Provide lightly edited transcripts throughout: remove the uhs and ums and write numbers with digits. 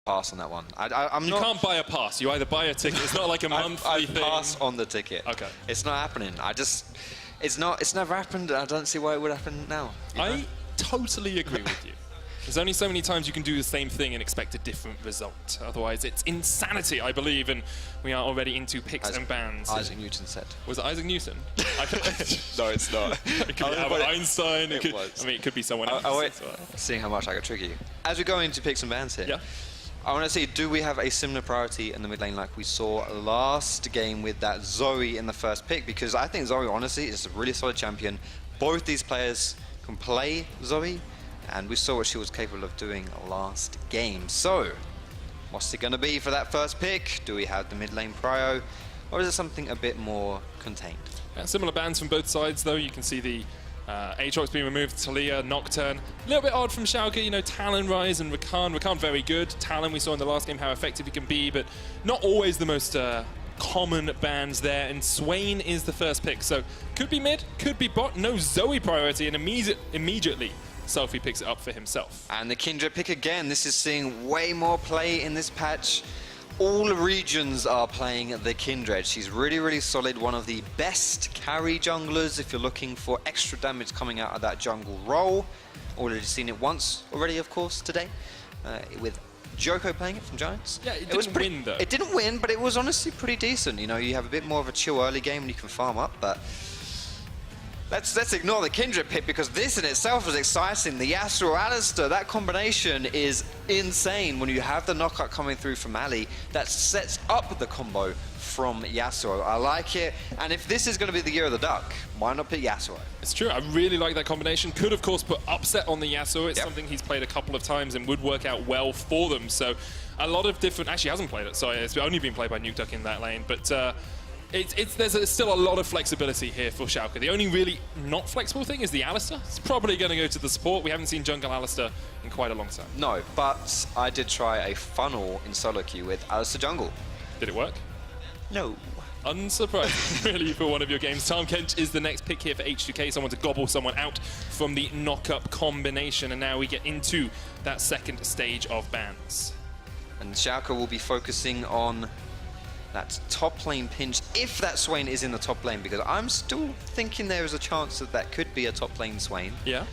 pass on that one. You can't buy a pass. You either buy a ticket. It's not like a monthly thing. Pass on the ticket. Okay. It's not happening. It's never happened. I don't see why it would happen now. I totally agree with you. There's only so many times you can do the same thing and expect a different result. Otherwise, it's insanity, I believe, and we are already into picks and bans. Isaac Newton said. Was it Isaac Newton? No, it's not. It could be Albert Einstein. It was. I mean, it could be someone else. Wait. Seeing how much I could trick you. As we go into picks and bans here, yeah. I want to see, do we have a similar priority in the mid lane like we saw last game with that Zoe in the first pick? Because I think Zoe, honestly, is a really solid champion. Both these players can play Zoe, and we saw what she was capable of doing last game. So, what's it going to be for that first pick? Do we have the mid lane prio, or is it something a bit more contained? Similar bans from both sides, though. You can see the Aatrox being removed, Talia, Nocturne. A little bit odd from Schalke, you know, Talon, Rise, and Rakan. Rakan very good. Talon, we saw in the last game how effective he can be, but not always the most common bans there. And Swain is the first pick, so could be mid, could be bot. No Zoe priority, and immediately Selfie picks it up for himself. And the Kindred pick again. This is seeing way more play in this patch. All regions are playing the Kindred. She's really, really solid. One of the best carry junglers if you're looking for extra damage coming out of that jungle role. Already seen it once already, of course, today with Joko playing it from Giants. Yeah, it didn't win, though. It didn't win, but it was honestly pretty decent. You know, you have a bit more of a chill early game and you can farm up, but let's ignore the Kindred pick because this in itself is exciting. The Yasuo Alistar, that combination is insane when you have the knockout coming through from Ali. That sets up the combo from Yasuo. I like it. And if this is going to be the year of the duck, why not pick Yasuo? It's true. I really like that combination. Could, of course, put Upset on the Yasuo. It's something he's played a couple of times and would work out well for them. So a lot of different... Actually, hasn't played it. Sorry, it's only been played by Nukeduck in that lane. But... there's still a lot of flexibility here for Schalke. The only really not flexible thing is the Alistar. It's probably going to go to the support. We haven't seen jungle Alistar in quite a long time. No, but I did try a funnel in solo queue with Alistar jungle. Did it work? No. Unsurprising, really, for one of your games. Tahm Kench is the next pick here for H2K, someone to gobble someone out from the knock-up combination. And now we get into that second stage of bans. And Schalke will be focusing on that top lane pinch, if that Swain is in the top lane, because I'm still thinking there is a chance that that could be a top lane Swain. Yeah.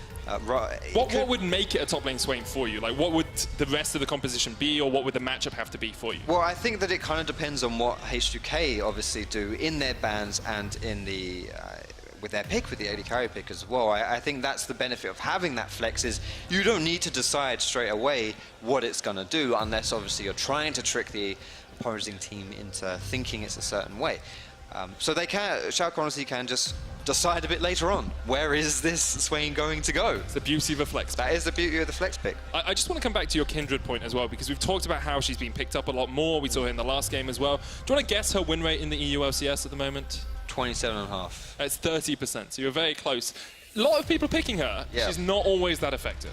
What would make it a top lane Swain for you? Like, what would the rest of the composition be, or what would the matchup have to be for you? Well, I think that it kind of depends on what H2K obviously do in their bans and in the with their pick, with the AD carry pick as well. I think that's the benefit of having that flex, is you don't need to decide straight away what it's going to do, unless obviously you're trying to trick the opposing team into thinking it's a certain way. So they can, Schalke honestly can just decide a bit later on, where is this Swain going to go? It's the beauty of a flex pick. That is the beauty of the flex pick. I just want to come back to your Kindred point as well, because we've talked about how she's been picked up a lot more. We saw her in the last game as well. Do you want to guess her win rate in the EU LCS at the moment? 27.5. It's 30%, so you're very close. A lot of people picking her. Yeah. She's not always that effective.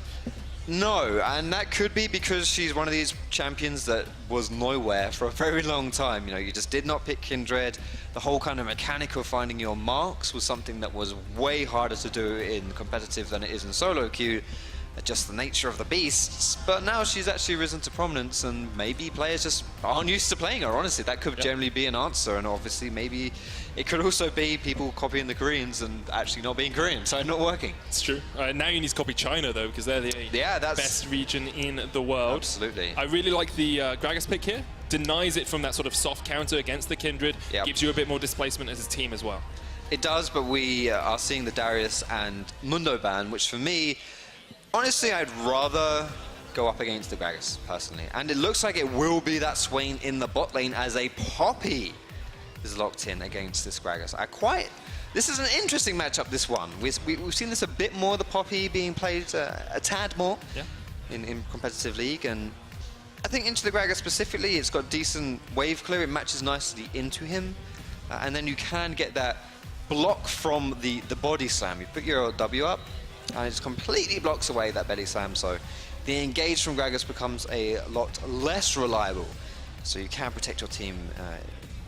No, and that could be because she's one of these champions that was nowhere for a very long time. You know, you just did not pick Kindred. The whole kind of mechanic of finding your marks was something that was way harder to do in competitive than it is in solo queue. Just the nature of the beasts. But now she's actually risen to prominence, and maybe players just aren't used to playing her, honestly. That could generally be an answer, and obviously maybe it could also be people copying the Koreans and actually not being Korean, so not working. It's true. Now you need to copy China, though, because they're the best region in the world. Absolutely. I really like the Gragas pick here. Denies it from that sort of soft counter against the Kindred. Gives you a bit more displacement as a team as well. It does, but we are seeing the Darius and Mundo ban, which for me, honestly, I'd rather go up against the Gragas, personally. And it looks like it will be that Swain in the bot lane as a Poppy is locked in against this Gragas. This is an interesting matchup, this one. We've seen this a bit more, the Poppy being played a tad more in competitive league. And I think into the Gragas specifically, it's got decent wave clear. It matches nicely into him. And then you can get that block from the body slam. You put your W up, and it just completely blocks away that belly slam, so the engage from Gragas becomes a lot less reliable. So you can protect your team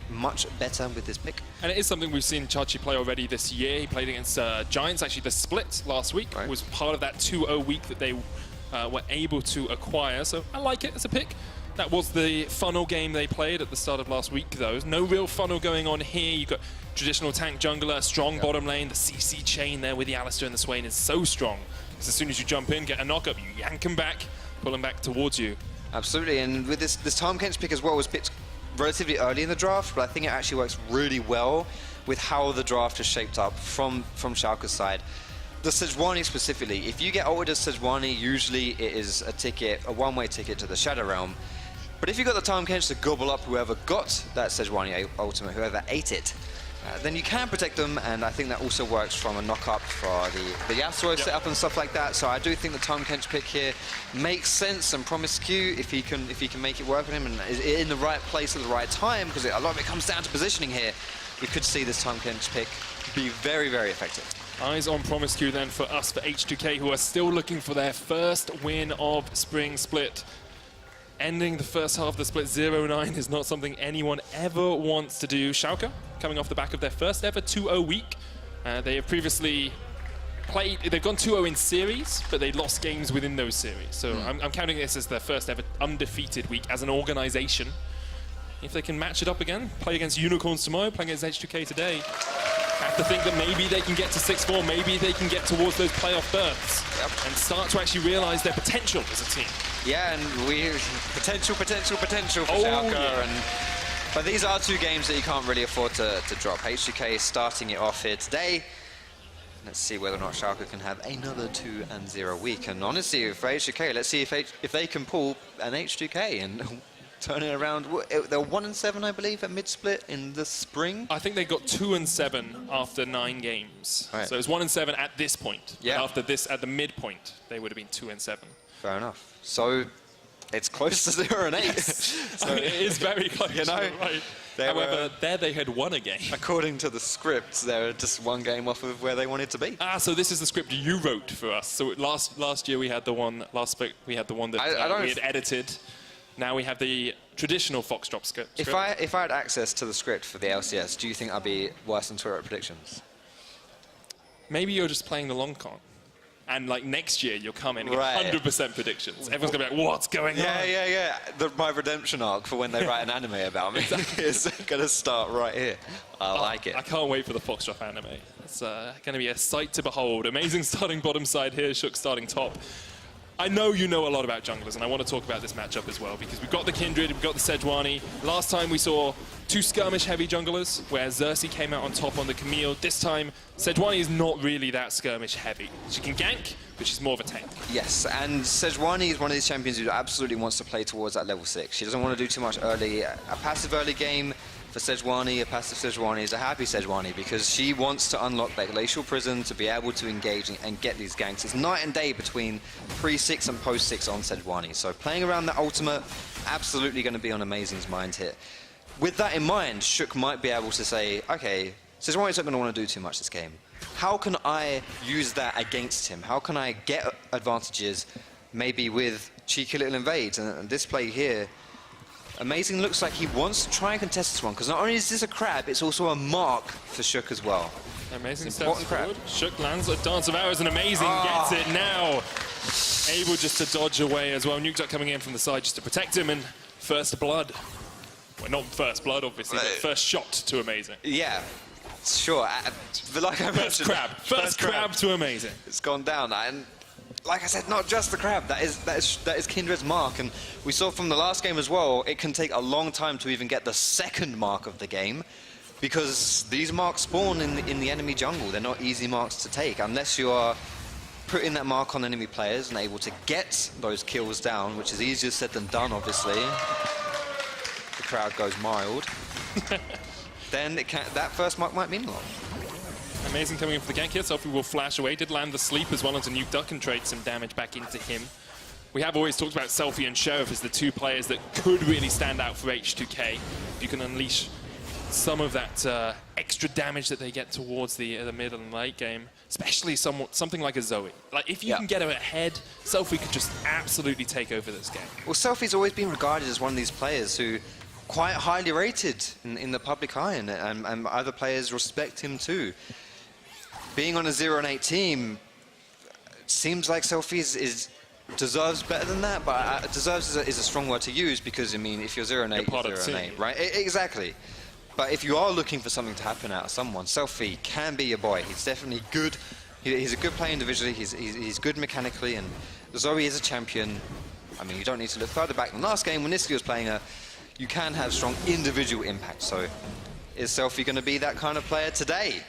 much better with this pick. And it is something we've seen Chachi play already this year. He played against Giants. Actually, the split last week was part of that 2-0 week that they were able to acquire. So I like it as a pick. That was the funnel game they played at the start of last week, though. No real funnel going on here. You've got traditional tank jungler, strong bottom lane. The CC chain there with the Alistar and the Swain is so strong. Because as soon as you jump in, get a knock-up, you yank them back, pull them back towards you. Absolutely, and with this Tahm Kench pick as well was picked relatively early in the draft, but I think it actually works really well with how the draft is shaped up from Schalke's side. The Sejuani specifically, if you get ulted as Sejuani, usually it is a one-way ticket to the Shadow Realm. But if you got the Tahm Kench to gobble up whoever got that Sejuani ultimate, whoever ate it, then you can protect them, and I think that also works from a knock-up for the Yasuo setup and stuff like that. So I do think the Tahm Kench pick here makes sense and promiscuous if he can make it work for him and is in the right place at the right time, because a lot of it comes down to positioning here. We could see this Tahm Kench pick be very, very effective. Eyes on Promiscu then for us, for H2K, who are still looking for their first win of Spring Split. Ending the first half of the split 0-9 is not something anyone ever wants to do. Schalke, coming off the back of their first ever 2-0 week. They have previously played, they've gone 2-0 in series, but they lost games within those series. So I'm counting this as their first ever undefeated week as an organization. If they can match it up again, play against Unicorns tomorrow, play against H2K today, have to think that maybe they can get to 6-4, maybe they can get towards those playoff berths and start to actually realize their potential as a team. Yeah, and potential for Schalke. Yeah. But these are two games that you can't really afford to drop. H2K is starting it off here today. Let's see whether or not Schalke can have another 2-0 week. And honestly, for H2K, let's see if they can pull an H2K and turn it around. They're 1-7, I believe, at mid-split in the spring. I think they got 2-7 after 9 games. Right. So it was 1-7 at this point. Yeah. But after this, at the midpoint, they would have been 2-7. Fair enough. So it's close to 0-8. So it is very close. You know, right. they However, there they had won a game. According to the script, they're just one game off of where they wanted to be. So this is the script you wrote for us. So last year we had the one that we had edited. Now we have the traditional Foxdrop script. If I had access to the script for the LCS, do you think I'd be worse than Twitter at predictions? Maybe you're just playing the long con. And like next year, you'll come in and Right. 100% predictions. Everyone's going to be like, what's going on? Yeah. My redemption arc for when they write an anime about me is going to start right here. I like it. I can't wait for the Foxdrop anime. It's going to be a sight to behold. Amazing starting bottom side here, Shook starting top. I know you know a lot about junglers, and I want to talk about this matchup as well, because we've got the Kindred, we've got the Sejuani. Last time we saw 2 skirmish-heavy junglers, where Xerxes came out on top on the Camille. This time, Sejuani is not really that skirmish-heavy. She can gank, but she's more of a tank. Yes, and Sejuani is one of these champions who absolutely wants to play towards that level 6. She doesn't want to do too much early. A passive early game for Sejuani, a passive Sejuani is a happy Sejuani, because she wants to unlock that glacial prison to be able to engage and get these ganks. It's night and day between pre-6 and post-6 on Sejuani. So playing around that ultimate, absolutely going to be on Amazing's mind here. With that in mind, Shook might be able to say, okay, Sejuani's not going to want to do too much this game. How can I use that against him? How can I get advantages, maybe with cheeky little invades? And this play here, Amazing looks like he wants to try and contest this one, because not only is this a crab, it's also a mark for Shook as well. Amazing steps forward. Shook lands a dance of arrows, and Amazing gets it now. Able just to dodge away as well. Nukeduck coming in from the side just to protect him, and first blood. Well, not first blood, obviously, but first shot to Amazing. Yeah, sure. But like I mentioned, first crab to Amazing. It's gone down, and like I said, not just the crab. That is Kindred's mark, and we saw from the last game as well. It can take a long time to even get the second mark of the game, because these marks spawn in the enemy jungle. They're not easy marks to take unless you are putting that mark on enemy players and able to get those kills down, which is easier said than done, obviously. The crowd goes mild. Then that first mark might mean a lot. Amazing coming in for the gank here. Selfie will flash away. Did land the sleep as well onto Nukeduck and trade some damage back into him. We have always talked about Selfie and Sheriff as the 2 players that could really stand out for H2K. If you can unleash some of that extra damage that they get towards the middle and late game, especially something like a Zoe. Like, if you can get her ahead, Selfie could just absolutely take over this game. Well, Selfie's always been regarded as one of these players who quite highly rated in the public eye, and other players respect him too. Being on a 0-8 team, it seems like Selfie is deserves better than that, but deserves is a strong word to use because, I mean, if you're 0-8, part you're of the 0-8, team. right? Exactly. But if you are looking for something to happen out of someone, Selfie can be your boy. He's definitely good. He's a good player individually. He's good mechanically, and Zoe is a champion. I mean, you don't need to look further back than last game when Niski was playing her. You can have strong individual impact. So is Selfie going to be that kind of player today?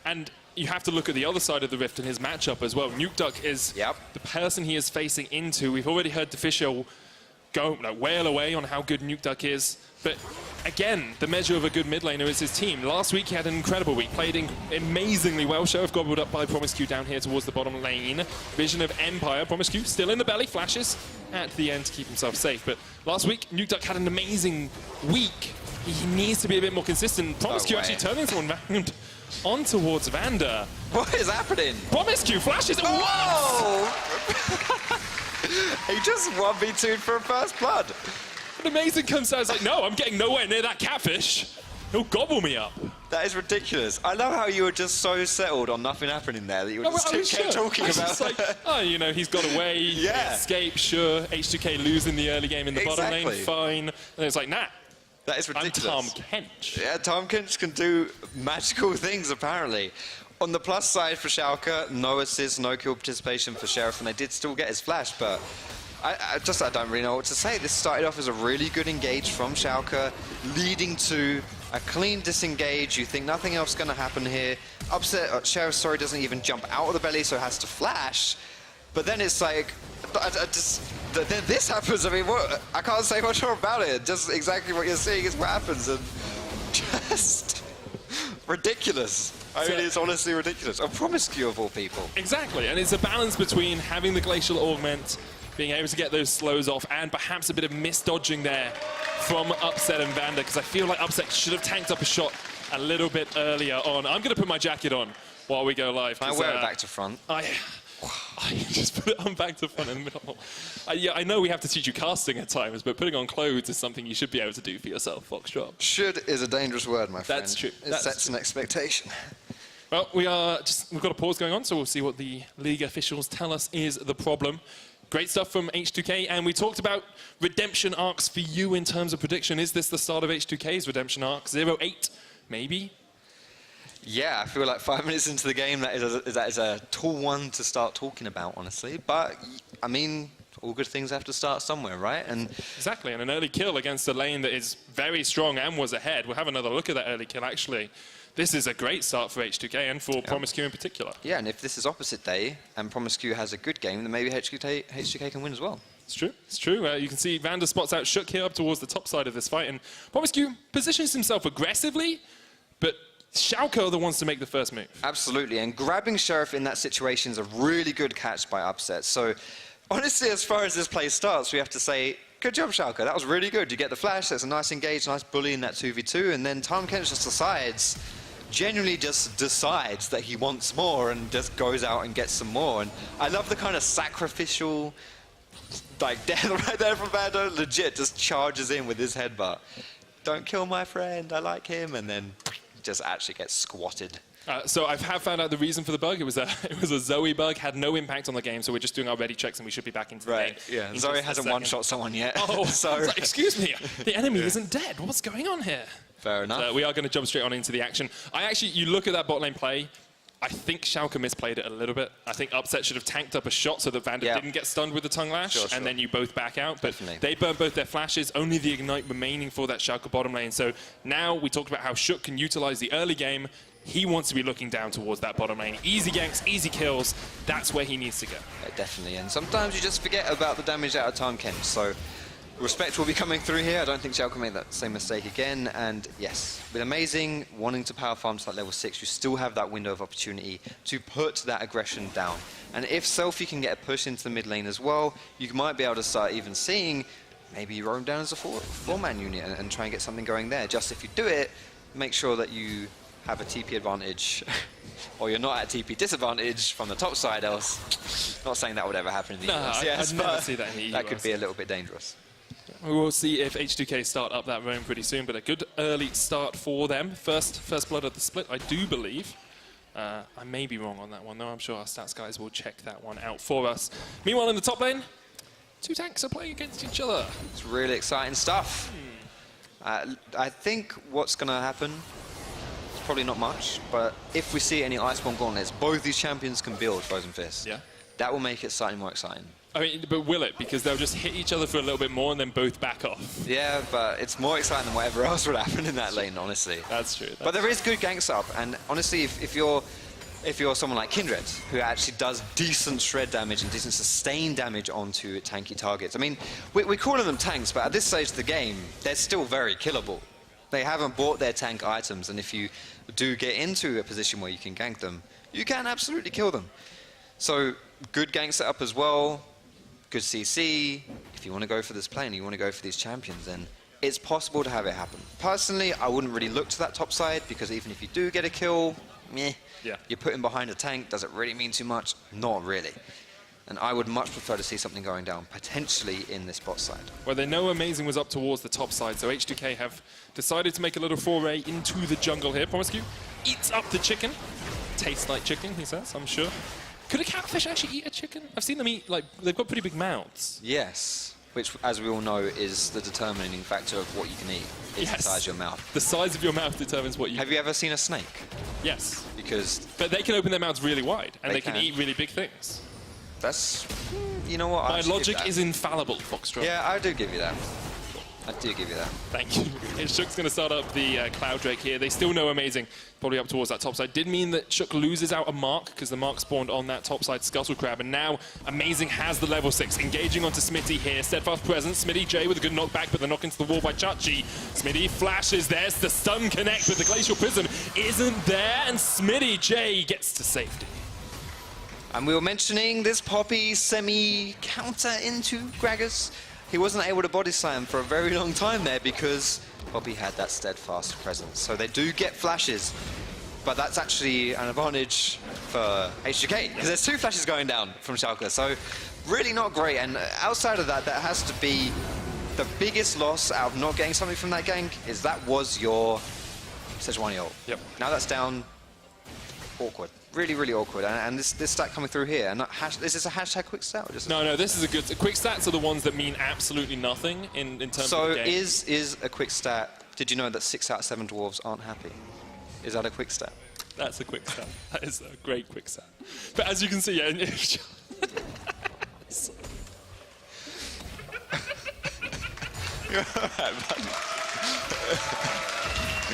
And you have to look at the other side of the rift in his matchup as well. Nukeduck is the person he is facing into. We've already heard Deficio go wail away on how good Nukeduck is. But again, the measure of a good mid laner is his team. Last week he had an incredible week, played amazingly well. Sheriff gobbled up by Promiscu down here towards the bottom lane. Vision of Empire, Promiscu still in the belly, flashes at the end to keep himself safe. But last week, Nukeduck had an amazing week. He needs to be a bit more consistent. Promiscu actually turning someone around on towards Vander. What is happening? Promiscu flashes. Whoa! He just 1v2'd for a first blood. But Amazing comes out, it's like, no, I'm getting nowhere near that catfish. He'll gobble me up. That is ridiculous. I love how you were just so settled on nothing happening there that you were just kept talking about. It's like, oh, you know, he's got away, escape, sure. H2K losing the early game in the bottom lane, fine. And it's like, nah. That is ridiculous. I'm Tom Kench. Yeah, Tom Kench can do magical things, apparently. On the plus side for Schalke, no assist, no kill participation for Sheriff, and they did still get his flash, but I don't really know what to say. This started off as a really good engage from Schalke, leading to a clean disengage. You think nothing else is going to happen here. Upset, Sheriff, sorry, doesn't even jump out of the belly, so has to flash. But then it's like, then this happens. I mean, I can't say much more about it. Just exactly what you're seeing is what happens, and just ridiculous. I mean, it's honestly ridiculous. A Promiscu of all people. Exactly, and it's a balance between having the Glacial Augment, being able to get those slows off, and perhaps a bit of misdodging there from Upset and Vander, because I feel like Upset should have tanked up a shot a little bit earlier on. I'm going to put my jacket on while we go live. I wear it back to front. I just put it on back to front in the middle. Yeah, I know we have to teach you casting at times, but putting on clothes is something you should be able to do for yourself, Foxtrot. Should is a dangerous word, my friend. That's true. It sets an expectation. Well, we've got a pause going on, so we'll see what the league officials tell us is the problem. Great stuff from H2K, and we talked about redemption arcs for you in terms of prediction. Is this the start of H2K's redemption arc? 0-8, maybe? Yeah, I feel like 5 minutes into the game, that is a tall one to start talking about, honestly. But, I mean, all good things have to start somewhere, right? And exactly, and an early kill against a lane that is very strong and was ahead. We'll have another look at that early kill, actually. This is a great start for H2K and for Promiscu in particular. Yeah, and if this is opposite day and Promiscu has a good game, then maybe H2K can win as well. It's true, it's true. You can see Vander spots out Shook here up towards the top side of this fight, and Promiscu positions himself aggressively, but Schalke are the ones to make the first move. Absolutely, and grabbing Sheriff in that situation is a really good catch by Upset. So, honestly, as far as this play starts, we have to say, good job, Schalke. That was really good. You get the flash, that's a nice engage, nice bully in that 2v2, and then Tom Kench just genuinely just decides that he wants more and just goes out and gets some more. And I love the kind of sacrificial, like, death right there from Vander. Legit just charges in with his headbutt. Don't kill my friend, I like him, and then just actually gets squatted. So I have found out the reason for the bug. It was a Zoe bug, had no impact on the game, so we're just doing our ready checks and we should be back into the game. Yeah, Zoe hasn't one-shot someone yet. Oh, so like, excuse me, the enemy isn't dead. What's going on here? Fair enough. We are going to jump straight on into the action. You look at that bot lane play, I think Schalke misplayed it a little bit. I think Upset should have tanked up a shot so that Vander didn't get stunned with the tongue lash, and then you both back out. But they burn both their flashes, only the ignite remaining for that Schalke bottom lane. So now we talked about how Shook can utilize the early game. He wants to be looking down towards that bottom lane. Easy ganks, easy kills. That's where he needs to go. Yeah, definitely, and sometimes you just forget about the damage out of Time Kench. So respect will be coming through here. I don't think Schalke can make that same mistake again. And yes, with Amazing wanting to power farm to like level 6, you still have that window of opportunity to put that aggression down. And if Selfie can get a push into the mid lane as well, you might be able to start even seeing maybe you roam down as a four-man unit and try and get something going there. Just if you do it, make sure that you have a TP advantage, or you're not at TP disadvantage from the top side, else. Not saying that would ever happen in the US. Yes, I'd never see that in the US. That could be a little bit dangerous. We will see if H2K start up that roam pretty soon, but a good early start for them. First blood of the split, I do believe. I may be wrong on that one, though. I'm sure our stats guys will check that one out for us. Meanwhile, in the top lane, two tanks are playing against each other. It's really exciting stuff. I think what's going to happen is probably not much, but if we see any Iceborne gauntlets, both these champions can build Frozen Fist. Yeah. That will make it slightly more exciting. I mean, but will it? Because they'll just hit each other for a little bit more and then both back off. Yeah, but it's more exciting than whatever else would happen in that lane, honestly. That's true. But there is good ganks up, and honestly, if you're someone like Kindred, who actually does decent shred damage and decent sustain damage onto tanky targets. I mean, we're calling them tanks, but at this stage of the game, they're still very killable. They haven't bought their tank items, and if you do get into a position where you can gank them, you can absolutely kill them. So, good gank setup as well, good CC. If you want to go for this plane, you want to go for these champions, then it's possible to have it happen. Personally, I wouldn't really look to that top side, because even if you do get a kill, meh. Yeah. You're putting behind a tank, does it really mean too much? Not really. And I would much prefer to see something going down, potentially in this bot side. Well, they know Amazing was up towards the top side, so H2K have decided to make a little foray into the jungle here. Promiscu eats up the chicken. Tastes like chicken, he says, I'm sure. Could a catfish actually eat a chicken? I've seen them eat, like, they've got pretty big mouths. Yes, which, as we all know, is the determining factor of what you can eat. It's the size of your mouth. The size of your mouth determines what you... Have you ever seen a snake? Yes. Because... But they can open their mouths really wide, and they can eat really big things. That's... You know what? My logic is infallible, Foxtrot. Yeah, I do give you that. I do give you that. Thank you. Shook's going to start up the Cloud Drake here. They still know Amazing, probably up towards that top side. Did mean that Shook loses out a mark, because the mark spawned on that top side Scuttle Crab, and now Amazing has the level 6, engaging onto Smitty here. Steadfast presence, Smitty J with a good knockback, but the knock into the wall by Chachi. Smitty flashes, there's the stun connect, but the Glacial Prism isn't there, and Smitty J gets to safety. And we were mentioning this Poppy semi-counter into Gragas. He wasn't able to body slam for a very long time there because Poppy had that steadfast presence. So they do get flashes, but that's actually an advantage for H2K because there's 2 flashes going down from Schalke. So really not great. And outside of that, that has to be the biggest loss out of not getting something from that gank is that was your Sejuani ult. Yep. Now that's down. Awkward. Really, really awkward. And this stat coming through here. And is this a hashtag quick stat? Or just No, this is a good... Quick stats are the ones that mean absolutely nothing in terms of the game. So is a quick stat... Did you know that 6 out of 7 dwarves aren't happy? Is that a quick stat? That's a quick stat. That is a great quick stat. But as you can see, yeah...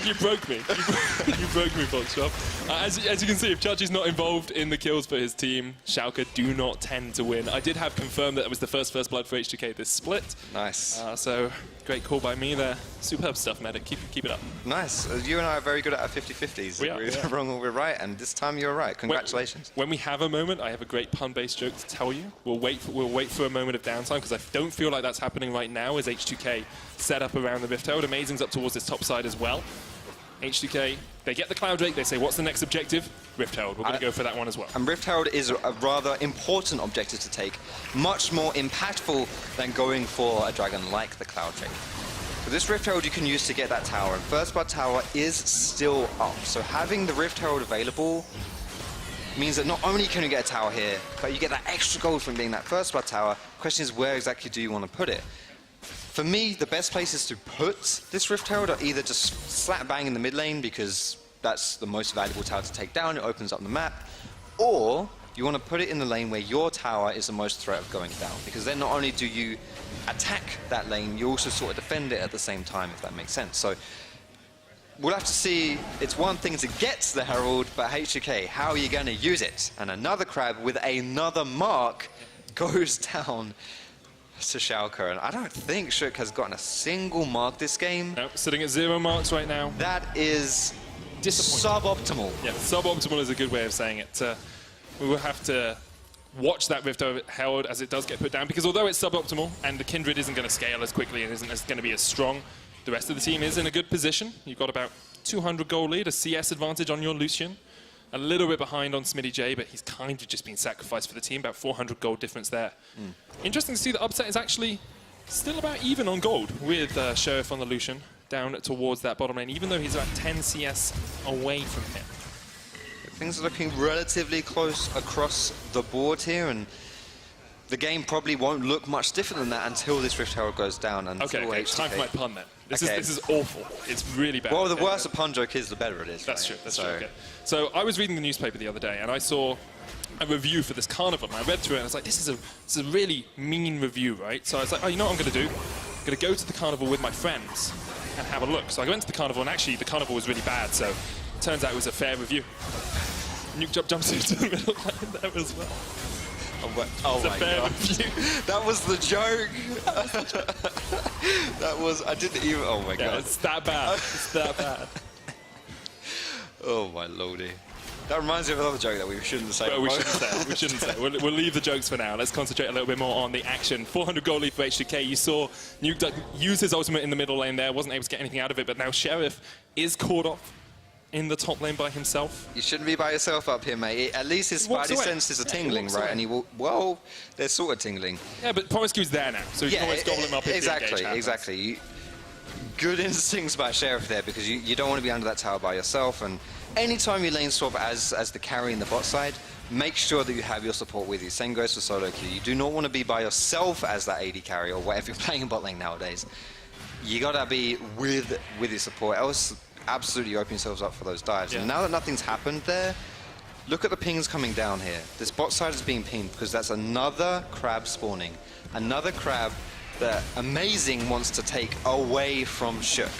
You broke me. You broke me, Foxtrot. As you can see, if Chachi's not involved in the kills for his team, Schalke do not tend to win. I did have confirmed that it was the first blood for H2K this split. Nice. So, great call by me there. Superb stuff, Medic. Keep it up. Nice. You and I are very good at our 50-50s. We're wrong or we're right, and this time you're right. Congratulations. When we have a moment, I have a great pun-based joke to tell you. We'll wait for a moment of downtime, because I don't feel like that's happening right now as H2K set up around the Rift Herald. Amazing's up towards this top side as well. H2K, they get the Cloud Drake, they say, what's the next objective? Rift Herald. We're going to go for that one as well. And Rift Herald is a rather important objective to take, much more impactful than going for a dragon like the Cloud Drake. So this Rift Herald you can use to get that tower, and First Blood Tower is still up. So having the Rift Herald available means that not only can you get a tower here, but you get that extra gold from being that First Blood Tower. The question is, where exactly do you want to put it? For me, the best places to put this Rift Herald are either just slap bang in the mid lane because that's the most valuable tower to take down, it opens up the map, or you want to put it in the lane where your tower is the most threat of going down, because then not only do you attack that lane, you also sort of defend it at the same time, if that makes sense. So we'll have to see. It's one thing to get the Herald, but H2K, how are you going to use it? And another crab with another mark goes down to Schalke, and I don't think Shook has gotten a single mark this game. Nope, sitting at 0 marks right now. That is suboptimal. Yeah, suboptimal is a good way of saying it. We will have to watch that Rift Herald as it does get put down, because although it's suboptimal and the Kindred isn't going to scale as quickly and isn't going to be as strong, the rest of the team is in a good position. You've got about 200 gold lead, a CS advantage on your Lucian. A little bit behind on Smitty J, but he's kind of just been sacrificed for the team. About 400 gold difference there. Interesting to see the upset is actually still about even on gold with Sheriff on the Lucian down towards that bottom lane, even though he's about 10 CS away from him. things are looking relatively close across the board here, and the game probably won't look much different than that until this Rift Herald goes down. Okay, H2K. time for my pun then. This Okay. is awful. It's really bad. Well, the worse a pun joke is, the better it is. That's right? true. That's true. Okay. So I was reading the newspaper the other day, and I saw a review for this carnival, and I read through it, and I was like, this is a really mean review, right? So I was like, oh, you know what I'm going to do? I'm going to go to the carnival with my friends and have a look. So I went to the carnival, and actually the carnival was really bad, so it turns out it was a fair review. Nuke jumps into the middle lane there as well. Oh my god. Review. That was the joke. That was, I didn't even, oh my Yeah, god. it's that bad. It's that bad. Oh my lordy. That reminds me of another joke that we shouldn't say. Well, we shouldn't say it. We shouldn't say it. We'll leave the jokes for now. Let's concentrate a little bit more on the action. 400 gold lead for H2K. You saw Nuke use his ultimate in the middle lane there. Wasn't able to get anything out of it, but now Sheriff is caught off in the top lane by himself. You shouldn't be by yourself up here, mate. At least his spidey senses are tingling, right? Away. And he will, well, they're sort of tingling. Yeah, but Promiscue's there now, so you can always gobble him up if exactly, the engage happens. exactly. Good instincts by Sheriff there, because you don't want to be under that tower by yourself. And anytime you lane swap as the carry in the bot side, make sure that you have your support with you. Same goes for solo queue. You do not want to be by yourself as that AD carry or whatever you're playing in bot lane nowadays. You gotta be with your support, else absolutely open yourselves up for those dives. Yeah. And now that nothing's happened there, look at the pings coming down here. This bot side is being pinged because that's another crab spawning. Another crab that Amazing wants to take away from Shook.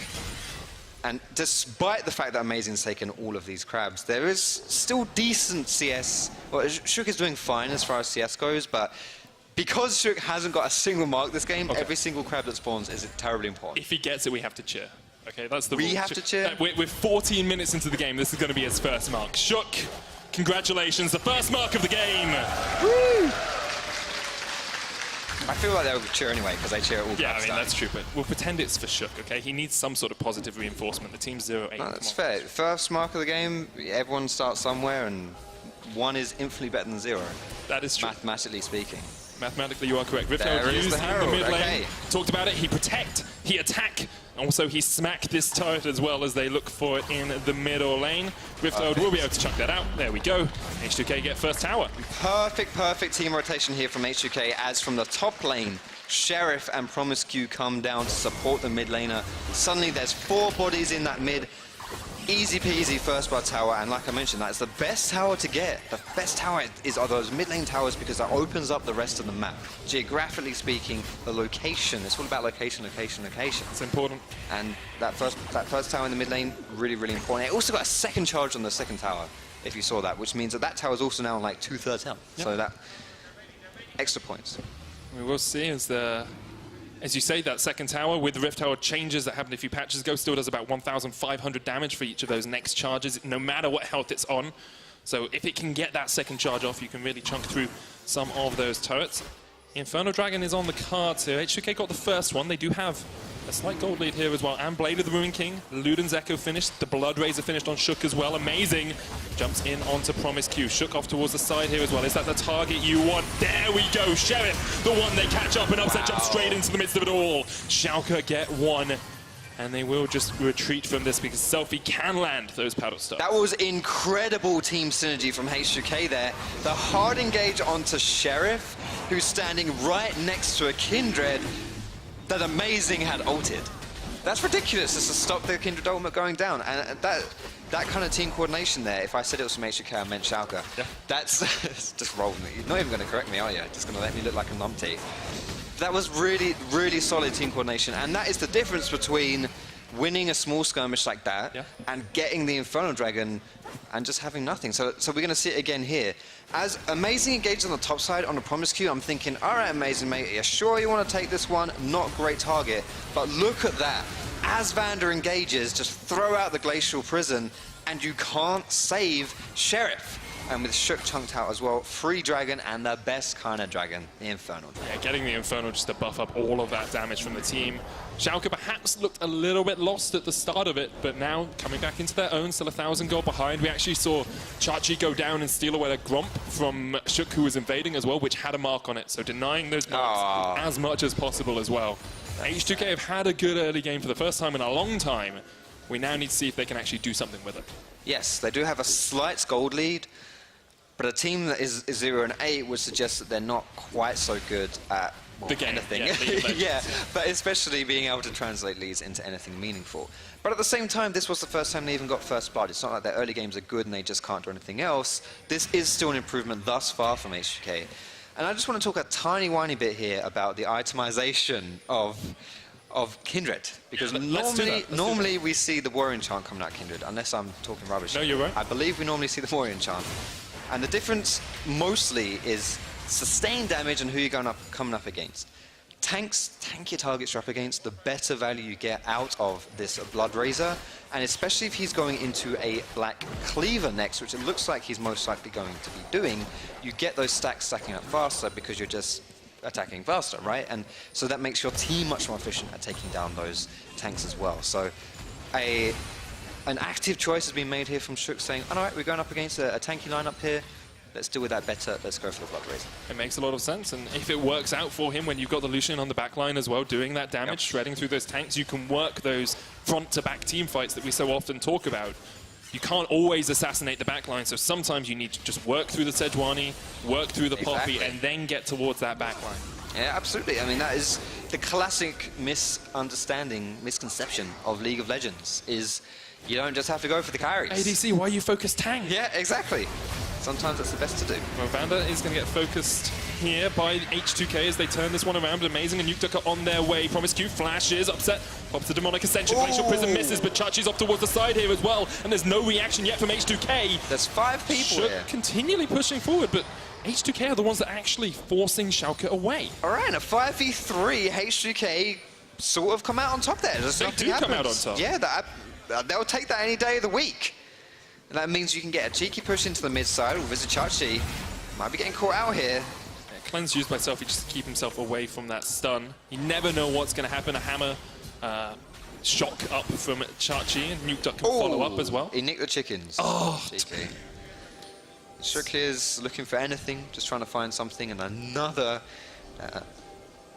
And despite the fact that Amazing's taken all of these crabs, there is still decent CS. Well, Shook is doing fine as far as CS goes, but because Shook hasn't got a single mark this game, every single crab that spawns is terribly important. If he gets it, we have to cheer. Okay, that's the We rule. have to cheer? We're 14 minutes into the game. This is going to be his first mark. Shook, congratulations, the first mark of the game. Woo! I feel like they would cheer anyway, because they cheer all Yeah, I crabs mean, down. that's true, but we'll pretend it's for Shook, okay? He needs some sort of positive reinforcement. The team's 0-8. No, that's fair. First mark of the game, everyone starts somewhere, and 1 is infinitely better than 0, That is true. mathematically speaking. Mathematically, you are correct. Rift There Herald is used the in the Herald, mid lane. okay. Talked about it. He protect, he attack. Also, he smack this turret as well as they look for it in the middle lane. Rift Herald will be able to chuck that out. There we go. H2K get first tower. Perfect team rotation here from H2K, as from the top lane, Sheriff and Promiscu come down to support the mid laner. Suddenly there's 4 bodies in that mid. Easy peasy first blood tower, and like I mentioned, that's the best tower to get. The best tower are those mid lane towers, because that opens up the rest of the map. Geographically speaking, the location, it's all about location. It's important. And that first tower in the mid lane, really important. It also got a second charge on the second tower, if you saw that, which means that tower is also now on like 2/3 health. Yep. So that extra points. We will see as you say, that second tower with the Rift Herald changes that happened a few patches ago still does about 1,500 damage for each of those next charges, no matter what health it's on. So if it can get that second charge off, you can really chunk through some of those turrets. Inferno Dragon is on the cards here. H2K got the first one. They do have a slight gold lead here as well. And Blade of the Ruin King. Luden's Echo finished. The Blood Razor finished on Shook as well. Amazing. Jumps in onto Promiscu. Shook off towards the side here as well. Is that the target you want? There we go. Sheriff, the one they catch up and upset, jump straight into the midst of it all. Schalke get 1. And they will just retreat from this because Selfie can land those paddle stars. That was incredible team synergy from H2K there. The hard engage onto Sheriff, who's standing right next to a Kindred that Amazing had ulted. That's ridiculous, just to stop the Kindred ultimate going down. And that kind of team coordination there, if I said it was from H2K, I meant Schalke. Yeah. That's just rolled me. You're not even going to correct me, are you? Just going to let me look like a numpty. That was really solid team coordination, and that is the difference between winning a small skirmish like that and getting the Inferno Dragon and just having nothing. So we're going to see it again here. As Amazing engaged on the top side on the Promiscu, I'm thinking, all right, Amazing, mate, you're sure you want to take this one? Not great target, but look at that. As Vander engages, just throw out the Glacial Prison, and you can't save Sheriff. And with Shook chunked out as well, free dragon and the best kind of dragon, the Infernal Dragon. Yeah, getting the Infernal just to buff up all of that damage from the team. Schalke perhaps looked a little bit lost at the start of it, but now coming back into their own, still 1,000 gold behind. We actually saw Chachi go down and steal away a Gromp from Shook, who was invading as well, which had a mark on it. So denying those marks as much as possible as well. H2K have had a good early game for the first time in a long time. We now need to see if they can actually do something with it. Yes, they do have a slight gold lead, but a team that is 0-8 would suggest that they're not quite so good at The game, anything. yeah, League of Legends. Yeah, but especially being able to translate leads into anything meaningful. But at the same time, this was the first time they even got first blood. It's not like their early games are good and they just can't do anything else. This is still an improvement thus far from H2K. And I just want to talk a tiny whiny bit here about the itemization of Kindred, because normally we see the Warrior Enchant coming out Kindred, unless I'm talking rubbish. No, you're right. I believe we normally see the Warrior Enchant. And the difference mostly is sustained damage and who you're coming up against. Tankier targets you're up against, the better value you get out of this Blood Razor, and especially if he's going into a Black Cleaver next, which it looks like he's most likely going to be doing, you get those stacks stacking up faster because you're just attacking faster, right? And so that makes your team much more efficient at taking down those tanks as well. So an active choice has been made here from Shook, saying, all right, we're going up against a tanky lineup here. Let's deal with that better. Let's go for the Blood Razor. It makes a lot of sense, and if it works out for him when you've got the Lucian on the back line as well, doing that damage, shredding through those tanks, you can work those front-to-back team fights that we so often talk about. You can't always assassinate the back line, so sometimes you need to just work through the Sejuani, work through the Poppy, and then get towards that back line. Yeah, absolutely. I mean, that is the classic misconception of League of Legends, is you don't just have to go for the carries. ADC, why you focus tank? Yeah, exactly. Sometimes that's the best to do. Well, Vanda is going to get focused here by H2K as they turn this one around. Amazing, and Nuke are on their way. Promise Q flashes, upset, pops the Demonic Ascension. Glacial Prism misses, but Chachi's off towards the side here as well, and there's no reaction yet from H2K. There's 5 people Shook here. Continually pushing forward, but H2K are the ones that are actually forcing Schalke away. All right, in a 5v3, H2K sort of come out on top there. They do come out on top. Yeah, they'll take that any day of the week. And that means you can get a cheeky push into the mid side with Chachi. Might be getting caught out here. Yeah, Cleanse used by Selfie just to keep himself away from that stun. You never know what's going to happen. A hammer shock up from Chachi, and Nuke Duck can follow up as well. He nicked the chickens. Oh, cheeky. Shook is looking for anything, just trying to find something, and another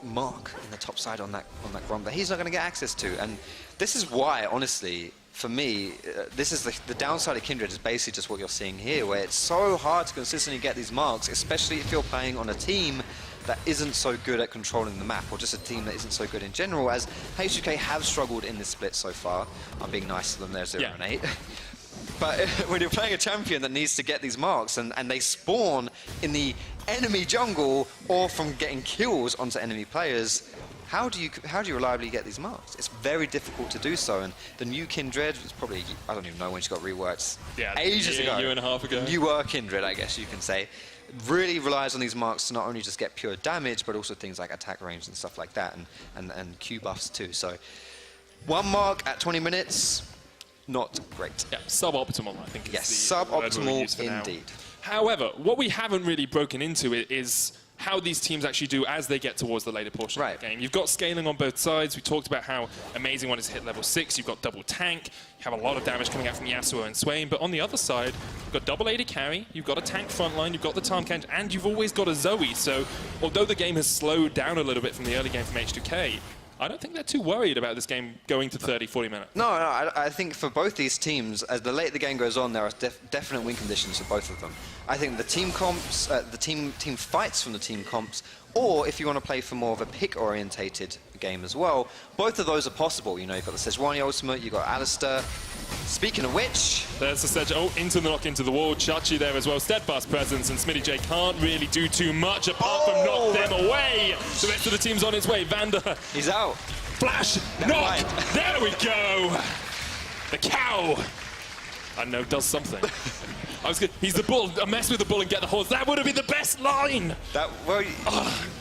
mark in the top side on that Grom that he's not going to get access to. And this is why, honestly, for me, this is the downside of Kindred is basically just what you're seeing here, where it's so hard to consistently get these marks, especially if you're playing on a team that isn't so good at controlling the map, or just a team that isn't so good in general, as H2K have struggled in this split so far. I'm being nice to them, they're 0-8. But when you're playing a champion that needs to get these marks, and they spawn in the enemy jungle, or from getting kills onto enemy players, how do you reliably get these marks? It's very difficult to do so, and the new Kindred was probably, I don't even know when she got reworked, ages ago. A year and a half ago. Newer Kindred, I guess you can say, really relies on these marks to not only just get pure damage, but also things like attack range and stuff like that, and Q buffs too. So 1 mark at 20 minutes, not great. Yeah, suboptimal, I think. Yes, is the suboptimal indeed. However, what we haven't really broken into is how these teams actually do as they get towards the later portion of the game. You've got scaling on both sides. We talked about how amazing one is hit level 6. You've got double tank. You have a lot of damage coming out from Yasuo and Swain. But on the other side, you've got double AD carry. You've got a tank frontline. You've got the Tahm Kench, and you've always got a Zoe. So although the game has slowed down a little bit from the early game from H2K, I don't think they're too worried about this game going to 30, 40 minutes. No, I think for both these teams, as the later the game goes on, there are definite win conditions for both of them. I think the team comps, the team fights from the team comps, or if you want to play for more of a pick-orientated game as well, both of those are possible. You know, you've got the Sejuani ultimate, you've got Alistair. Speaking of which... There's the Sedge, into the knock into the wall, Chachi there as well, steadfast presence, and Smitty J can't really do too much apart from knock them away. The rest of the team's on its way. Vanda. He's out. Flash, knock, there we go. The cow, I know, does something. He's the bull, mess with the bull and get the horse. That would have been the best line.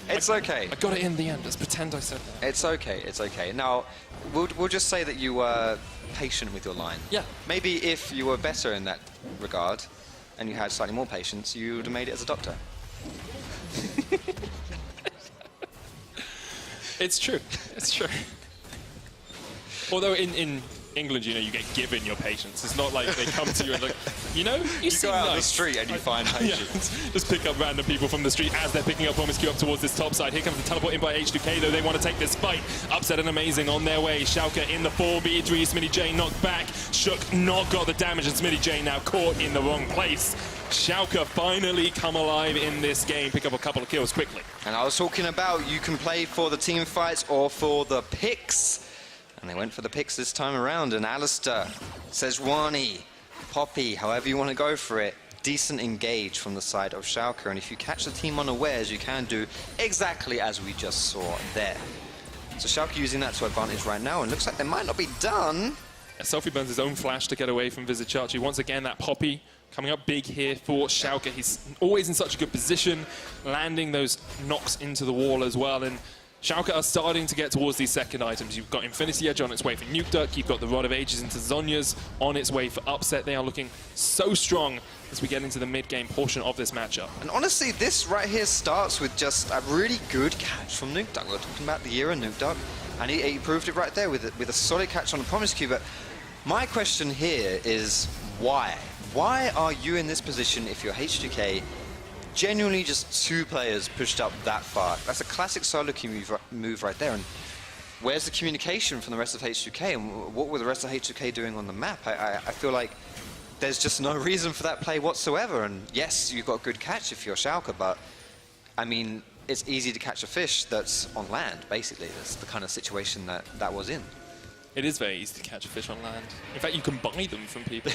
It's okay. I got it in the end, let's pretend I said that. It's okay, it's okay. Now, we'll just say that you were patient with your line. Yeah. Maybe if you were better in that regard, and you had slightly more patience, you would have made it as a doctor. It's true, it's true. Although in England, you know, you get given your patience. It's not like they come to you and like, you know, you go out on the street and you find patience. Yeah, just pick up random people from the street as they're picking up Promiscu up towards this top side. Here comes the teleport in by H2K, though they want to take this fight. Upset and Amazing on their way. Schalke in the 4v3. Smitty J knocked back. Shook not got the damage, and Smitty J now caught in the wrong place. Schalke finally come alive in this game, pick up a couple of kills quickly. And I was talking about you can play for the team fights or for the picks. And they went for the picks this time around. And Alistair, Sejuani, Poppy, however you want to go for it, decent engage from the side of Schalke. And if you catch the team unawares, you can do exactly as we just saw there. So Schalke using that to advantage right now, and looks like they might not be done. Selfie burns his own flash to get away from Vizicachi. Once again, that Poppy coming up big here for Schalke. He's always in such a good position, landing those knocks into the wall as well. And Schalke are starting to get towards these second items. You've got Infinity Edge on its way for Nuke Duck. You've got the Rod of Ages into Zhonya's on its way for Upset. They are looking so strong as we get into the mid-game portion of this matchup. And honestly, this right here starts with just a really good catch from Nuke Duck. We're talking about the era Nuke Duck, and he proved it right there with a solid catch on the Promiscu. But my question here is why? Why are you in this position if you're H2K? Genuinely just two players pushed up that far. That's a classic solo queue move right there. And where's the communication from the rest of H2K? And what were the rest of H2K doing on the map? I feel like there's just no reason for that play whatsoever. And yes, you've got a good catch if you're Schalke, but I mean, it's easy to catch a fish that's on land, basically. That's the kind of situation that was in. It is very easy to catch a fish on land. In fact, you can buy them from people.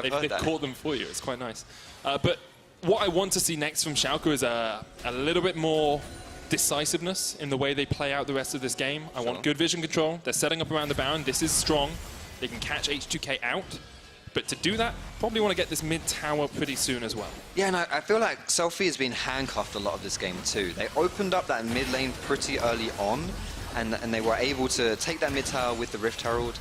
They've caught them for you. It's quite nice. But what I want to see next from Schalke is a little bit more decisiveness in the way they play out the rest of this game. I want good vision control. They're setting up around the Baron. This is strong. They can catch H2K out. But to do that, probably want to get this mid tower pretty soon as well. Yeah, and I feel like Selfie has been handcuffed a lot of this game too. They opened up that mid lane pretty early on, and they were able to take that mid tower with the Rift Herald.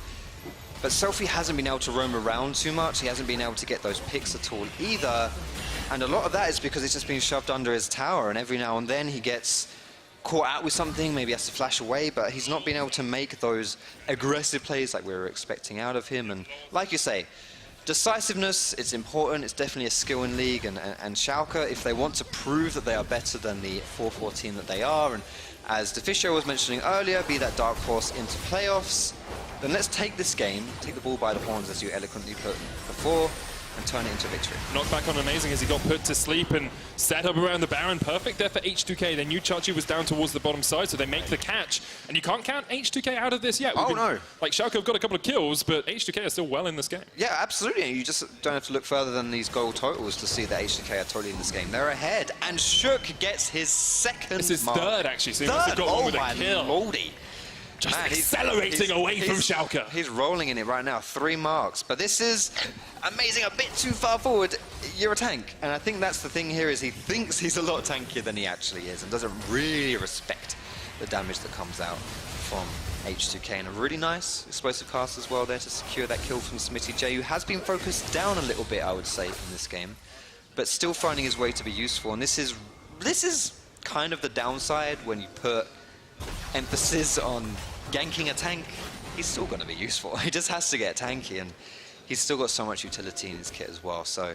But Selfie hasn't been able to roam around too much. He hasn't been able to get those picks at all either. And a lot of that is because it's just been shoved under his tower, and every now and then he gets caught out with something, maybe has to flash away, but he's not been able to make those aggressive plays like we were expecting out of him. And like you say, decisiveness, it's important. It's definitely a skill in League, and Schalke, if they want to prove that they are better than the 4-4 team that they are, and as Deficio was mentioning earlier, be that dark horse into playoffs, then let's take this game, take the bull by the horns, as you eloquently put before, and turn it into victory. Knockback on Amazing as he got put to sleep and set up around the Baron. Perfect there for H2K. They knew Chachi was down towards the bottom side, so they make the catch. And you can't count H2K out of this yet. No. Like, Schalke have got a couple of kills, but H2K are still well in this game. Yeah, absolutely. You just don't have to look further than these goal totals to see that H2K are totally in this game. They're ahead, and Shook gets his second It's his mark. third, actually, so he must have got one with a kill. Lordy. Just accelerating away from Schalke. He's rolling in it right now, 3 marks. But this is Amazing, a bit too far forward. You're a tank. And I think that's the thing here, is he thinks he's a lot tankier than he actually is, and doesn't really respect the damage that comes out from H2K. And a really nice explosive cast as well there to secure that kill from Smitty J, who has been focused down a little bit, I would say, in this game, but still finding his way to be useful. And this is kind of the downside when you put emphasis on ganking a tank. He's still going to be useful. He just has to get tanky, and he's still got so much utility in his kit as well. So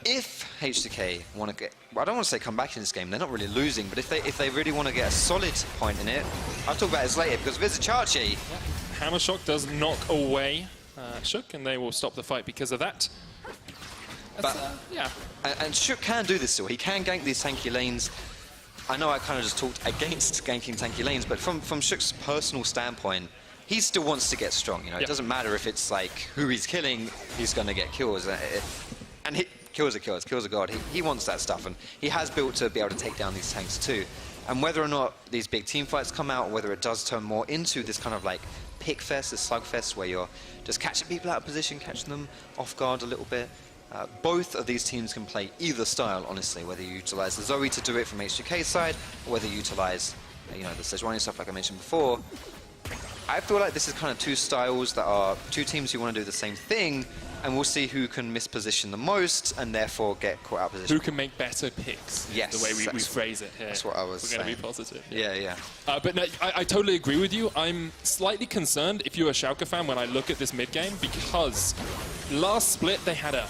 if H2K want to get, well, I don't want to say come back in this game, they're not really losing, but if they really want to get a solid point in it, I'll talk about this later, because Vizicachi... Hammer Shock does knock away Shook, and they will stop the fight because of that. Yeah. And Shook can do this still. He can gank these tanky lanes. I know I kind of just talked against ganking tanky lanes, but from Shook's personal standpoint, he still wants to get strong. You know, It doesn't matter if it's like who he's killing, he's going to get kills. And kills are kills, kills are God. He wants that stuff, and he has built to be able to take down these tanks too. And whether or not these big team fights come out, whether it does turn more into this kind of like pick fest, this slug fest, where you're just catching people out of position, catching them off guard a little bit. Both of these teams can play either style, honestly, whether you utilize the Zoe to do it from H2K's side, or whether you utilize, the Sejuani stuff like I mentioned before. I feel like this is kind of two styles that are two teams who want to do the same thing, and we'll see who can misposition the most and therefore get caught out of position. Who can make better picks? Yes, the way we phrase it here. That's what I was saying. We're going to be positive. Yeah. But no, I totally agree with you. I'm slightly concerned if you're a Schalke fan when I look at this mid game, because last split they had a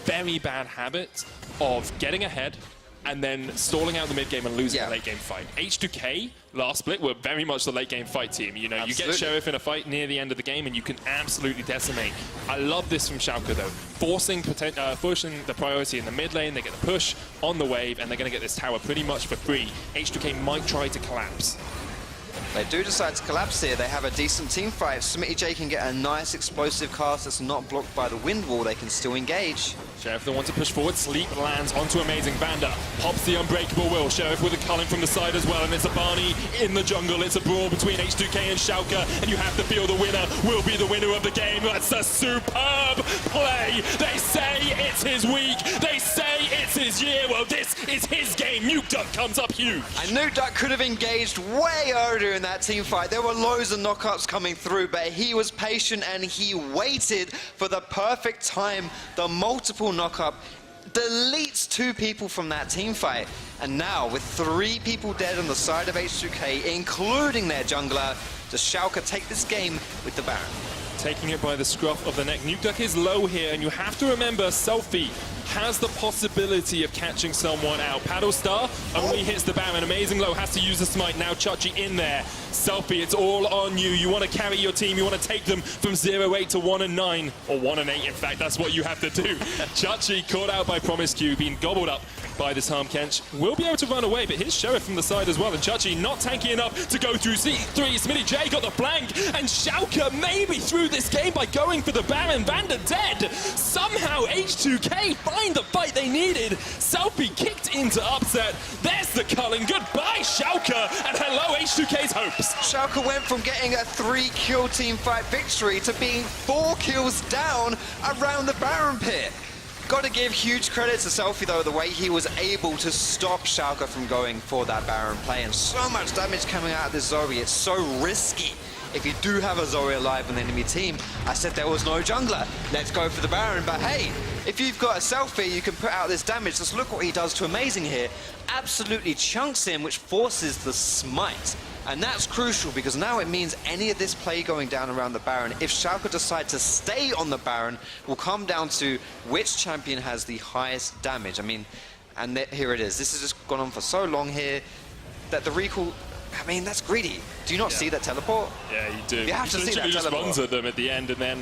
very bad habit of getting ahead and then stalling out the mid game and losing the late game fight. H2K last split were very much the late game fight team. You know, you get Sheriff in a fight near the end of the game and you can absolutely decimate. I love this from Schalke though, forcing the priority in the mid lane. They get the push on the wave and they're going to get this tower pretty much for free. H2K might try to collapse. They do decide to collapse here. They have a decent team fight. SmittyJ can get a nice explosive cast that's not blocked by the wind wall. They can still engage. Sheriff the one to push forward. Sleep lands onto Amazing Vander. Pops the Unbreakable Will. Sheriff with a culling from the side as well. And it's a Barney in the jungle. It's a brawl between H2K and Schalke. And you have to feel the winner will be the winner of the game. That's a superb play. They say it's his week. They say it's his year. Well, this is his game. Nuke Duck comes up huge. And Nuke Duck could have engaged way earlier in that team fight. There were loads of knockups coming through, but he was patient and he waited for the perfect time. The multiple knockup deletes 2 people from that team fight. And now, with 3 people dead on the side of H2K, including their jungler, does Schalke take this game with the Baron? Taking it by the scruff of the neck. Nuke Duck is low here, and you have to remember, Selfie has the possibility of catching someone out. Paddle Star only hits the Baron. Amazing Low has to use the smite. Now Chachi in there. Selfie, it's all on you. You want to carry your team. You want to take them from 0-8 to 1-9. Or 1-8, in fact. That's what you have to do. Chachi caught out by Promiscu, being gobbled up by this Harm Kench. Will be able to run away, but here's Sheriff from the side as well. And Chachi not tanky enough to go through C3. SmittyJ got the flank. And Schalke maybe through this game by going for the Baron. Vander dead. Somehow H2K find the fight they needed. Selfie kicked into upset. There's the culling. Goodbye, Schalke. And hello, H2K's hopes. Schalke went from getting a 3-kill team fight victory to being 4 kills down around the Baron pit. Got to give huge credit to Selfie though, the way he was able to stop Schalke from going for that Baron play, and so much damage coming out of this Zoe. It's so risky. If you do have a Zoe alive on the enemy team, I said there was no jungler. Let's go for the Baron. But hey, if you've got a Selfie, you can put out this damage. Just look what he does to Amazing here. Absolutely chunks him, which forces the smite. And that's crucial because now it means any of this play going down around the Baron, if Schalke decide to stay on the Baron, will come down to which champion has the highest damage. I mean, and here it is. This has just gone on for so long here that the recall, I mean, that's greedy. Do you not see that teleport? Yeah, you do. You have to see that just teleport. runs at them at the end, and then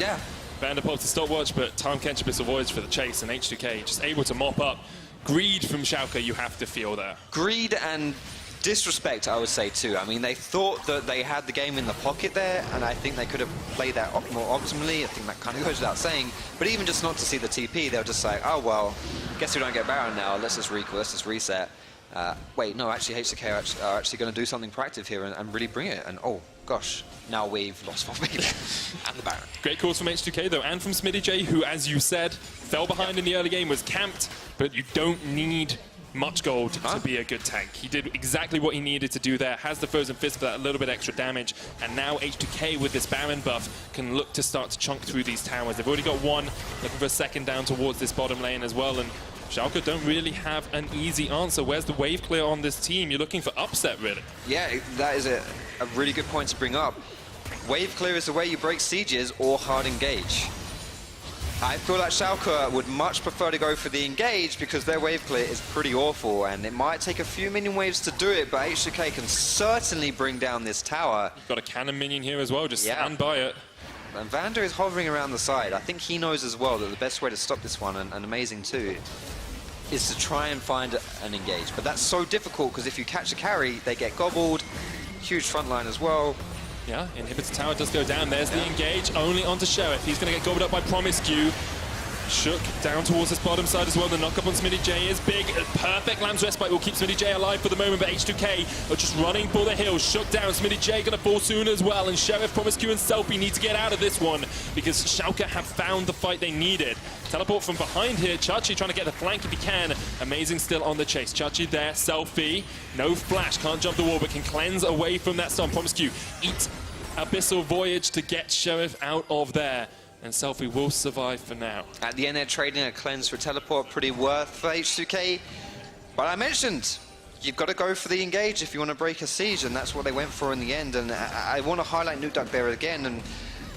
Vander pops the stopwatch, but Time Kenchibus avoids for the chase, and H2K just able to mop up. Greed from Schalke, you have to feel there. Greed and disrespect, I would say, too. I mean, they thought that they had the game in the pocket there, and I think they could have played that more optimally. I think that kind of goes without saying. But even just not to see the TP, they were just like, oh, well, guess we don't get Baron now. Let's just recall, let's just reset. Wait, no, actually, H2K are actually going to do something proactive here and really bring it. And, oh, gosh, now we've lost 4 people and the Baron. Great calls from H2K, though, and from SmittyJ, who, as you said, fell behind in the early game, was camped, but you don't need much gold to be a good tank. He did exactly what he needed to do there, has the Frozen Fist for that little bit extra damage, and now H2K with this Baron buff can look to start to chunk through these towers. They've already got one, looking for a second down towards this bottom lane as well, and Schalke don't really have an easy answer. Where's the wave clear on this team? You're looking for upset, really. Yeah, that is a really good point to bring up. Wave clear is the way you break sieges or hard engage. I feel like Schalke would much prefer to go for the engage because their wave clear is pretty awful, and it might take a few minion waves to do it, but H2K can certainly bring down this tower. You've got a cannon minion here as well, just stand by it. And Vander is hovering around the side. I think he knows as well that the best way to stop this one, and Amazing too, is to try and find an engage. But that's so difficult because if you catch a carry, they get gobbled. Huge front line as well. Yeah, Inhibitor Tower does go down. There's the engage, only onto Sheriff. He's going to get gobbled up by Promiscu. Shook down towards this bottom side as well. The knock-up on SmittyJ is big. Perfect Lamb's Respite will keep SmittyJ alive for the moment, but H2K are just running for the hills. Shook down. SmittyJ going to fall soon as well, and Sheriff, Promiscu, and Selfie need to get out of this one because Schalke have found the fight they needed. Teleport from behind here. Chachi trying to get the flank if he can. Amazing still on the chase. Chachi there. Selfie. No flash. Can't jump the wall, but can cleanse away from that stun. Promiscu eat abyssal voyage to get Sheriff out of there. And Selfie will survive for now. At the end, they're trading a cleanse for a teleport, pretty worth for H2K. But I mentioned, you've got to go for the engage if you want to break a siege, and that's what they went for in the end. And I want to highlight Nuke Duck Bear again. And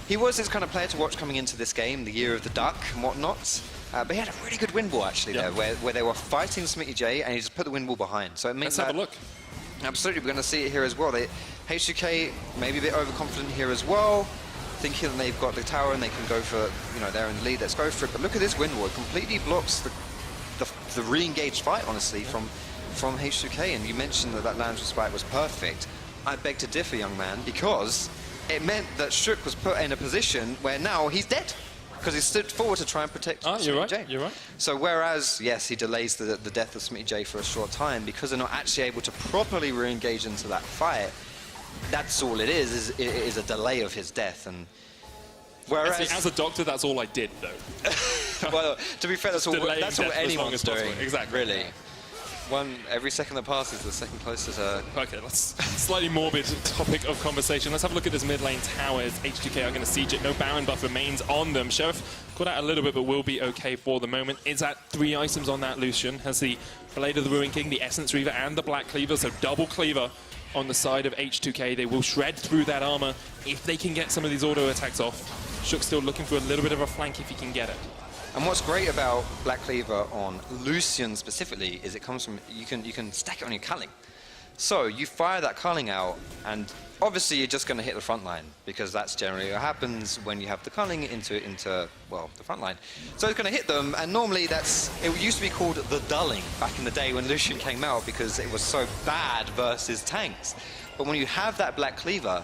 he was this kind of player to watch coming into this game, the year of the duck and whatnot. But he had a really good wind wall actually there, where they were fighting Smitty J, and he just put the wind wall behind. So it means Let's have a look. Absolutely, we're going to see it here as well. H2K maybe a bit overconfident here as well, thinking that they've got the tower and they can go for, you know, they're in the lead, let's go for it. But look at this wind wall, it completely blocks the re-engaged fight, honestly, from H2K. And you mentioned that Lamb's Respite was perfect. I beg to differ, young man, because it meant that Shook was put in a position where now he's dead, because he stood forward to try and protect Smitty J. You're right. So whereas, yes, he delays the death of Smitty J for a short time, because they're not actually able to properly re-engage into that fight, that's all it is a delay of his death. And whereas as a doctor, that's all I did, though. well, to be fair, that's all anyone's doing. Exactly. Really. Every second that passes, the second closer to... Okay, that's slightly morbid topic of conversation. Let's have a look at this mid lane towers. H2K are going to siege it. No Baron buff remains on them. Sheriff got out a little bit, but will be okay for the moment. Is at 3 items on that Lucian. Has the Blade of the Ruin King, the Essence Reaver, and the Black Cleaver, so double cleaver on the side of H2K. They will shred through that armor if they can get some of these auto attacks off. Shook's still looking for a little bit of a flank if he can get it. And what's great about Black Cleaver on Lucian specifically is it comes from, you can stack it on your culling. So you fire that culling out, and obviously you're just going to hit the front line, because that's generally what happens when you have the culling into well, the front line. So it's going to hit them, and normally it used to be called the dulling back in the day when Lucian came out, because it was so bad versus tanks. But when you have that Black Cleaver,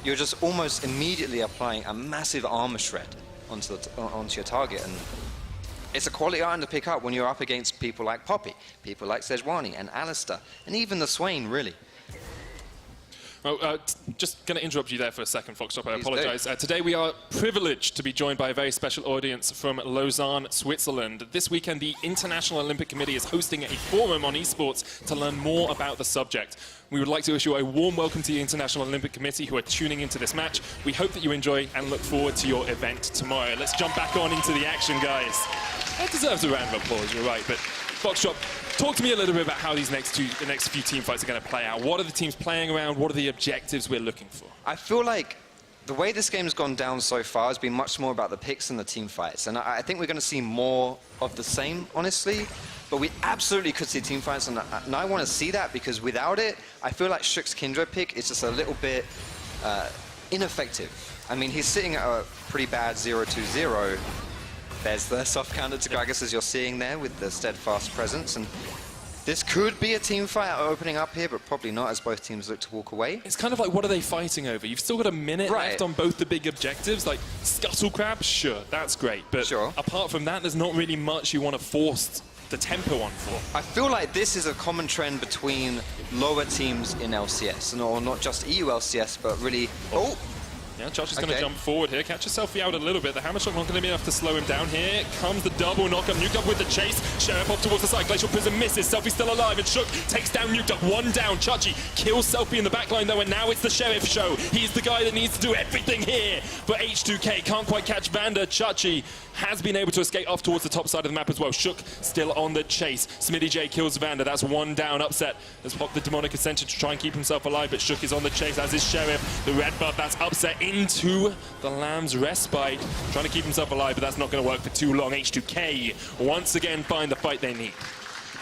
you're just almost immediately applying a massive armor shred onto your target, and it's a quality item to pick up when you're up against people like Poppy, people like Sejuani and Alistair, and even the Swain, really. Well, just going to interrupt you there for a second, Foxtrot. I apologize. Today we are privileged to be joined by a very special audience from Lausanne, Switzerland. This weekend, the International Olympic Committee is hosting a forum on esports to learn more about the subject. We would like to issue a warm welcome to the International Olympic Committee who are tuning into this match. We hope that you enjoy and look forward to your event tomorrow. Let's jump back on into the action, guys. That deserves a round of applause, you're right. But Foxtrot, talk to me a little bit about how these next few team fights are going to play out. What are the teams playing around? What are the objectives we're looking for? I feel like the way this game's gone down so far has been much more about the picks and the team fights. And I think we're going to see more of the same, honestly. But we absolutely could see team fights, and I want to see that, because without it, I feel like Shook's Kindred pick is just a little bit ineffective. I mean, he's sitting at a pretty bad 0-2-0. There's the soft counter to Gragas, as you're seeing there, with the steadfast presence. And this could be a team fight opening up here, but probably not, as both teams look to walk away. It's kind of like, what are they fighting over? You've still got a minute left on both the big objectives. Like, Scuttle Crab, sure, that's great. But apart from that, there's not really much you want to force the tempo on for. I feel like this is a common trend between lower teams in LCS, or not just EU LCS, but really... Yeah, Josh is going to jump forward here, catch yourself out a little bit. The hammer shot not going to be enough to slow him down. Here comes the double knock-up. Nuke Duck with the chase. Sheriff off towards the side. Glacial Prism misses. Selfie still alive, and Shook takes down Nuke Duck. One down. Chachi kills Selfie in the backline though, and now it's the Sheriff show. He's the guy that needs to do everything here. But H2K can't quite catch Vander. Chachi has been able to escape off towards the top side of the map as well. Shook still on the chase. Smitty J kills Vander. That's one down. Upset has popped the Demonic Ascension to try and keep himself alive, but Shook is on the chase, as is Sheriff. The red buff, that's Upset into the Lamb's Respite. Trying to keep himself alive, but that's not going to work for too long. H2K once again find the fight they need.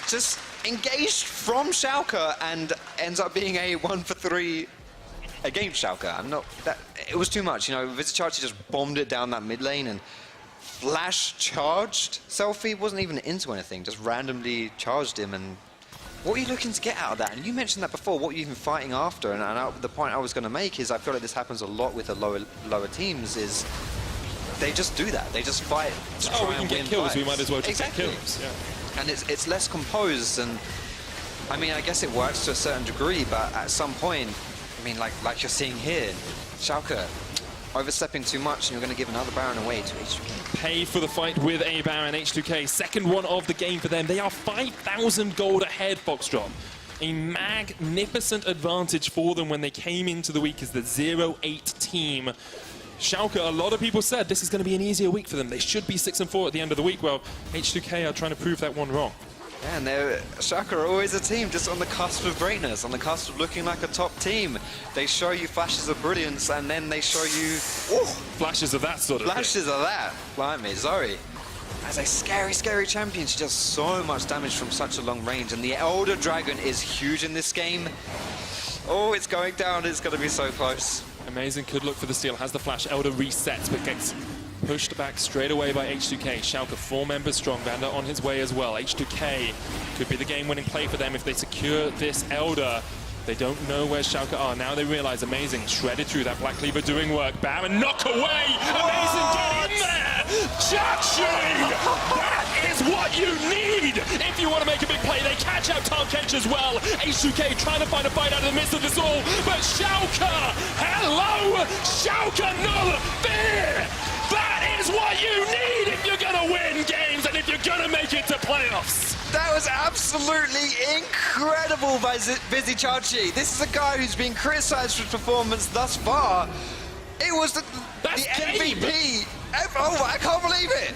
Just engaged from Schalke, and ends up being a 1-for-3 against Schalke. It was too much, you know. Vizicachi just bombed it down that mid lane, and flash charged Selfie, wasn't even into anything, just randomly charged him. And what are you looking to get out of that? And you mentioned that before, what are you even fighting after? And the point I was going to make is I feel like this happens a lot with the lower teams, is they just do that. They just fight to try and get kills, fights. We might as well just get kills. Yeah. And it's less composed, and I mean, I guess it works to a certain degree, but at some point, I mean, like you're seeing here, Schalke overstepping too much, and you're going to give another Baron away to H2K. Pay for the fight with a Baron. H2K, second one of the game for them. They are 5,000 gold ahead, Foxtrot. a magnificent advantage for them when they came into the week as the 0-8 team. Schalke, a lot of people said this is going to be an easier week for them. They should be 6-4 at the end of the week. Well, H2K are trying to prove that one wrong. Yeah, and Schalke are always a team just on the cusp of greatness, on the cusp of looking like a top team. They show you flashes of brilliance, and then they show you flashes of that sort of flashes thing. of that. Blimey, Zoe. As a scary, scary champion, she does so much damage from such a long range, and the Elder Dragon is huge in this game. Oh, it's going down. It's going to be so close. Amazing, could look for the steal, has the flash, Elder resets, but gets pushed back straight away by H2K. Schalke 4 members strong, Vander on his way as well. H2K could be the game-winning play for them if they secure this Elder. They don't know where Schalke are. Now they realize, amazing, shredded through that Black Cleaver doing work. Bam, and knock away! Amazing, get in there! Chachi! That is what you need if you want to make a big play. They catch out Tarkench as well. H2K trying to find a fight out of the midst of this all. But Schalke, hello! Schalke, no fear! That is what you need if you're going to win games and if you're going to make it to playoffs. That was absolutely incredible by Vizzy Chachi. This is a guy who's been criticized for his performance thus far. It was the MVP. Oh, I can't believe it.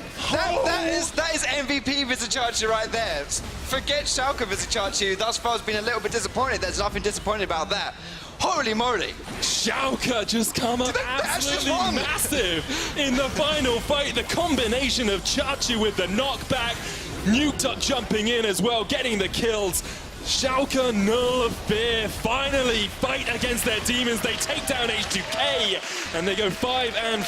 That is MVP Vizzy Chachi right there. Forget Schalke Vizzy Chachi, who thus far has been a little bit disappointed. There's nothing disappointing about that. Holy moly! Schalke just come up absolutely massive in the final fight. The combination of Chachi with the knockback, Nuked jumping in as well, getting the kills. Schalke, no fear, finally fight against their demons. They take down H2K and they go 5-4.